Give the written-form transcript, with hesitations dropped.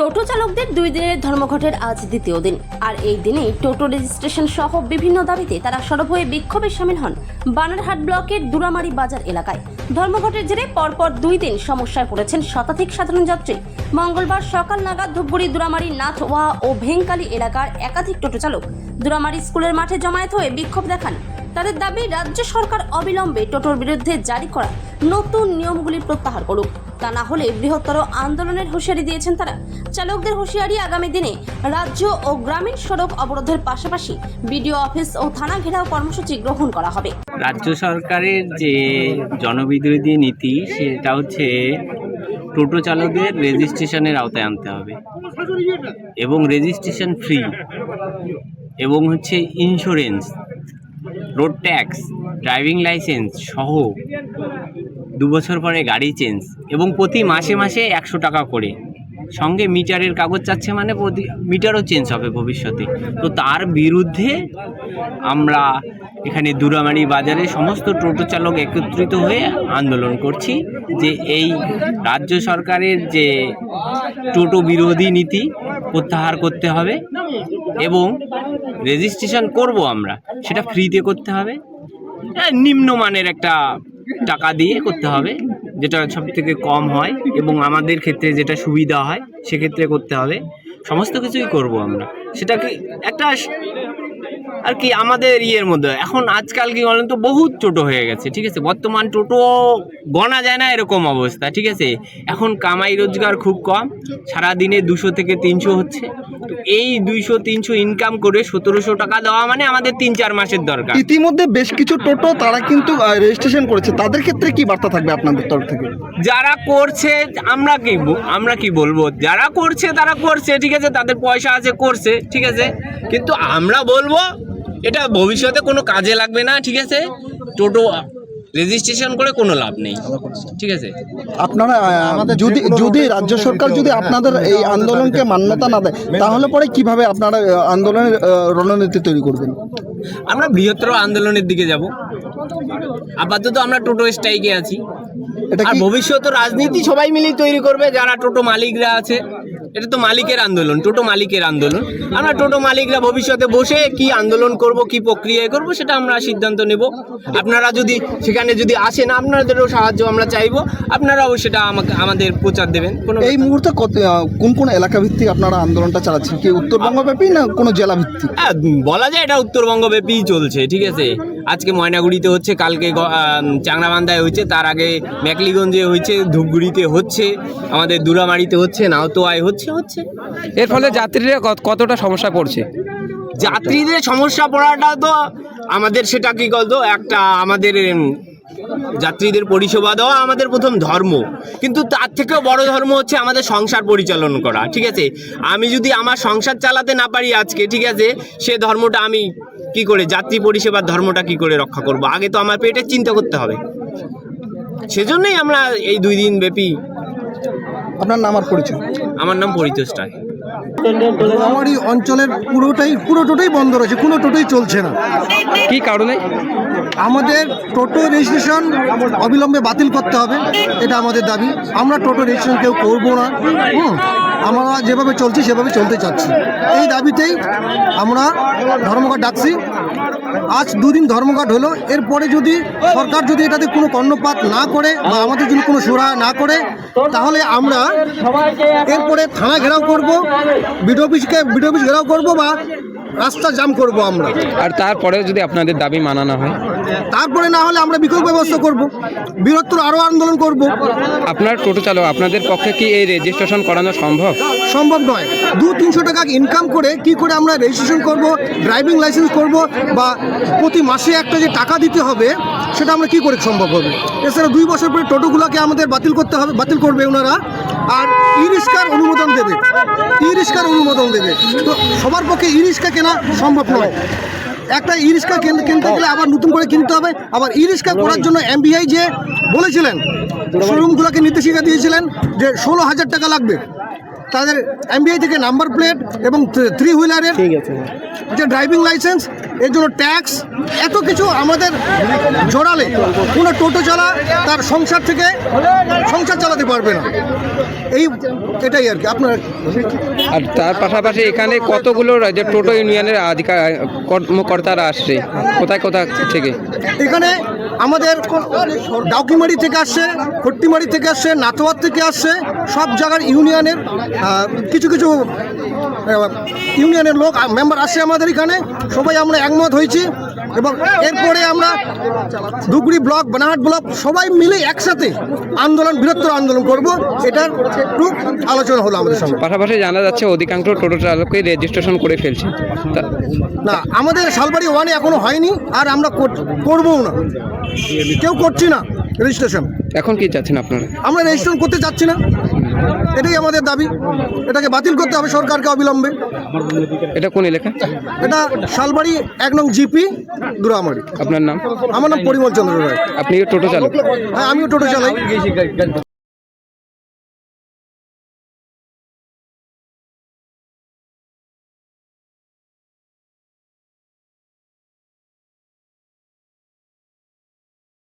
টোটো চালকদের 2 দিনের ধর্মঘটের আজ দ্বিতীয় দিন। আর এই দিনেই টোটো রেজিস্ট্রেশন সহ বিভিন্ন দাবিতে তারা সরব হয়ে বিক্ষোভে সামিল হন বানারহাট ব্লকের দুরামারি বাজার এলাকায়। ধর্মঘটের জেরে পরপর 2 দিন সমস্যায় পড়েছেন শতাধিক সাধারণ যাত্রী। মঙ্গলবার সকাল নাগাদ ধূপগুড়ি দুরামারি নাথওয়া ও ভেঙ্কালি এলাকার একাধিক টোটো চালক দুরামারি স্কুলের মাঠে জমায়েত হয়ে বিক্ষোভ দেখান। তাদের দাবি রাজ্য সরকার অবিলম্বে টোটোর বিরুদ্ধে জারি করা নতুন নিয়মগুলি প্রত্যাহার করুক, তা না হলে বৃহত্তর আন্দোলনের হুঁশিয়ারি দিয়েছেন তারা। চালকদের হুঁশিয়ারি, আগামী দিনে রাজ্য ও গ্রামীণ সড়ক অবরোধের পাশাপাশি বিডিও অফিস ও থানা ঘেরাও কর্মসূচি গ্রহণ করা হবে। রাজ্য সরকারের যে জনবিরোধী নীতি সেটা হচ্ছে টোটো চালকদের রেজিস্ট্রেশনের আওতায় আনতে হবে এবং রেজিস্ট্রেশন ফ্রি এবং হচ্ছে insurance, road tax, driving licence সহ 2 বছর পরে গাড়ি চেঞ্জ এবং প্রতি মাসে মাসে 100 টাকা করে, সঙ্গে মিটারের কাগজ চাচ্ছে, মানে প্রতি মিটারও চেঞ্জ হবে ভবিষ্যতে। তো তার বিরুদ্ধে আমরা এখানে দুরামারি বাজারে সমস্ত টোটো চালক একত্রিত হয়ে আন্দোলন করছি যে এই রাজ্য সরকারের যে টোটো বিরোধী নীতি প্রত্যাহার করতে হবে এবং রেজিস্ট্রেশন করব আমরা সেটা ফ্রিতে করতে হবে, নিম্নমানের একটা টাকা দিয়ে করতে হবে, যেটা সব থেকে কম হয় এবং আমাদের ক্ষেত্রে যেটা সুবিধা হয় সেক্ষেত্রে করতে হবে। সমস্ত কিছুই করব আমরা, সেটা কি একটা আর কি আমাদের ইয়ের মধ্যে। এখন আজকাল কি বলেন তো, বহুত টোটো হয়ে গেছে, ঠিক আছে, বর্তমান টোটো গণা যায় না এরকম অবস্থা, ঠিক আছে। এখন কামাই রোজগার খুব কম, সারাদিনে 200 থেকে 300 হচ্ছে। তো এই 200-300 ইনকাম করে 1700 টাকা দেওয়া মানে আমাদের 3-4 মাসের দরকার। ইতিমধ্যে বেশ কিছু টোটো তারা কিন্তু রেজিস্ট্রেশন করেছে, তাদের ক্ষেত্রে কি বার্তা থাকবে আপনাদের তরফ থেকে? যারা করছে আমরা কি বলবো, যারা করছে তারা করছে, ঠিক আছে, তাদের পয়সা আছে করছে, ঠিক আছে, কিন্তু আমরা বলবো এটা ভবিষ্যতে কোনো কাজে লাগবে না, ঠিক আছে। টোটো রেজিস্ট্রেশন করে কোনো লাভ নেই, ঠিক আছে। আপনারা যদি রাজ্য সরকার যদি আপনাদের এই আন্দোলনকে মান্যতা না দেয়, তাহলে পরে কিভাবে আপনারা আন্দোলনের রণনীতি তৈরি করবেন? আমরা বৃহত্তর আন্দোলনের দিকে যাব। আপাতত আমরা টোটো স্ট্রাইকে আছি, আর ভবিষ্যৎ রাজনীতি সবাই মিলেই তৈরি করবে, যারা টোটো মালিকরা আছে। এটা তো মালিকের আন্দোলন, টোটো মালিকের আন্দোলন। আমরা টোটো মালিকরা ভবিষ্যতে বসে কি আন্দোলন করব, কি প্রক্রিয়ায় করব, সেটা আমরা সিদ্ধান্ত নেব। আপনারা যদি সেখানে যদি আসেন, আপনাদেরও সাহায্য আমরা চাইবো, আপনারাও সেটা আমাদের প্রচার দেবেন। এই মুহূর্তে কোন কোন এলাকা ভিত্তিক আপনারা আন্দোলনটা চালাচ্ছেন? কি উত্তরবঙ্গব্যাপী না কোনো জেলা ভিত্তিক? বলা যায় এটা উত্তরবঙ্গব্যাপী চলছে, ঠিক আছে। আজকে ময়নাগুড়িতে হচ্ছে, কালকে চাংরাবান্ধায় হয়েছে, তার আগে মেকলিগঞ্জে হয়েছে, ধূপগুড়িতে হচ্ছে, আমাদের দুরামারিতে হচ্ছে, নাওতোয়ায় হচ্ছে। এর ফলে যাত্রীরা কতটা সমস্যা পড়ছে? যাত্রীদের সমস্যা পড়াটা তো আমাদের, সেটা কি বলতো, একটা আমাদের যাত্রীদের পরিষেবা দেওয়া আমাদের প্রথম ধর্ম, কিন্তু তার থেকেও বড় ধর্ম হচ্ছে আমাদের সংসার পরিচালন করা, ঠিক আছে। আমি যদি আমার সংসার চালাতে না পারি আজকে, ঠিক আছে, সে ধর্মটা আমি কি করে, যাত্রী পরিষেবার ধর্মটা কি করে রক্ষা করব? আগে তো আমার পেটের চিন্তা করতে হবে। সেজন্যই আমরা এই 2 দিন ব্যাপী। আপনার নাম আর পরিচয়? আমার নাম পরিতোষ রায়। দুরামারি অঞ্চলের পুরো টোটোই বন্ধ রয়েছে, কোনো টোটোই চলছে না। কি কারণে? আমাদের টোটো রেজিস্ট্রেশন অবিলম্বে বাতিল করতে হবে, এটা আমাদের দাবি। আমরা টোটো রেজিস্ট্রেশন কেউ করবো না, আমরা যেভাবে চলছি সেভাবে চলতে চাচ্ছি। এই দাবিতেই আমরা ধর্মঘট ডাকছি। আজ 2 দিন ধর্মঘট হলো, এরপরে যদি সরকার যদি এটাতে কোনো কর্ণপাত না করে বা আমাদের যদি কোনো সুরা না করে, তাহলে আমরা এরপরে থানা ঘেরাও করব, বিডিও অফিস ঘেরাও করব বা রাস্তা জাম করব আমরা। আর তারপরে যদি আপনাদের দাবি মানা না হয়, তারপরে না হলে আমরা বিকল্প ব্যবস্থা করব, বৃহত্তর আরও আন্দোলন করব। আপনার টোটো চালক, আপনাদের পক্ষে কি এই রেজিস্ট্রেশন করানো সম্ভব নয়। 200-300 টাকা ইনকাম করে কি করে আমরা রেজিস্ট্রেশন করব, ড্রাইভিং লাইসেন্স করব, বা প্রতি মাসে একটা যে টাকা দিতে হবে সেটা আমরা কি করে সম্ভব হবে? এছাড়া 2 বছর পরে টোটোগুলোকে আমাদের বাতিল করবে ওনারা, আর ই রিক্সার অনুমোদন দেবে। তো সবার পক্ষে ই রিক্সা কেনা সম্ভব নয়। একটা ই রিক্সা কিনতে গেলে আবার নতুন করে কিনতে হবে। আবার ই রিক্সা করার জন্য MBI যে বলেছিলেন, শোরুমগুলোকে নির্দেশিকা দিয়েছিলেন যে 16,000 টাকা লাগবে। তাদের এমবিআই থেকে নাম্বার প্লেট এবং 3 হুইলারের যে ড্রাইভিং লাইসেন্স, এর জন্য ট্যাক্স, এত কিছু আমাদের জোড়ালে কোনো টোটো চালা তার সংসার চালাতে পারবে না। এটাই আর কি আপনার। আর তার পাশাপাশি এখানে কতগুলো যে টোটো ইউনিয়নের কর্মকর্তারা আসছে, কোথায় থেকে? এখানে আমাদের ডাউকিমারি থেকে আসছে, খট্টিমারি থেকে আসছে, নাথোয়ার থেকে আসছে, সব জায়গার ইউনিয়নের কিছু ইউনিয়নের লোক মেম্বার আসছে আমাদের এখানে। সবাই আমরা একমত হয়েছি এবং এরপরে আমরা ধুবড়ি ব্লক, বানারহাট ব্লক সবাই মিলে একসাথে বৃহত্তর আন্দোলন করব। এটার একটু আলোচনা হলো আমাদের সঙ্গে। পাশাপাশি জানা যাচ্ছে অধিকাংশ টোটো চালকই রেজিস্ট্রেশন করে ফেলছে। না, আমাদের শালবাড়ি 1 এখনো হয়নি, আর আমরা করবও না, কেউ করছি না রেজিস্ট্রেশন। এখন কি চাচ্ছেন আপনারা? আমরা রেজিস্ট্রেশন করতে চাচ্ছি না, এটাই আমাদের দাবি। এটাকে বাতিল করতে হবে সরকারকে অবিলম্বে। এটা কোন এলাকা? এটা শালবাড়ি 1 নং জিপি, দুরামারি। আপনার নাম? আমার নাম পরিমল চন্দ্র রায়। আপনি টোটো চালক? হ্যাঁ, আমিও টোটো চালাই।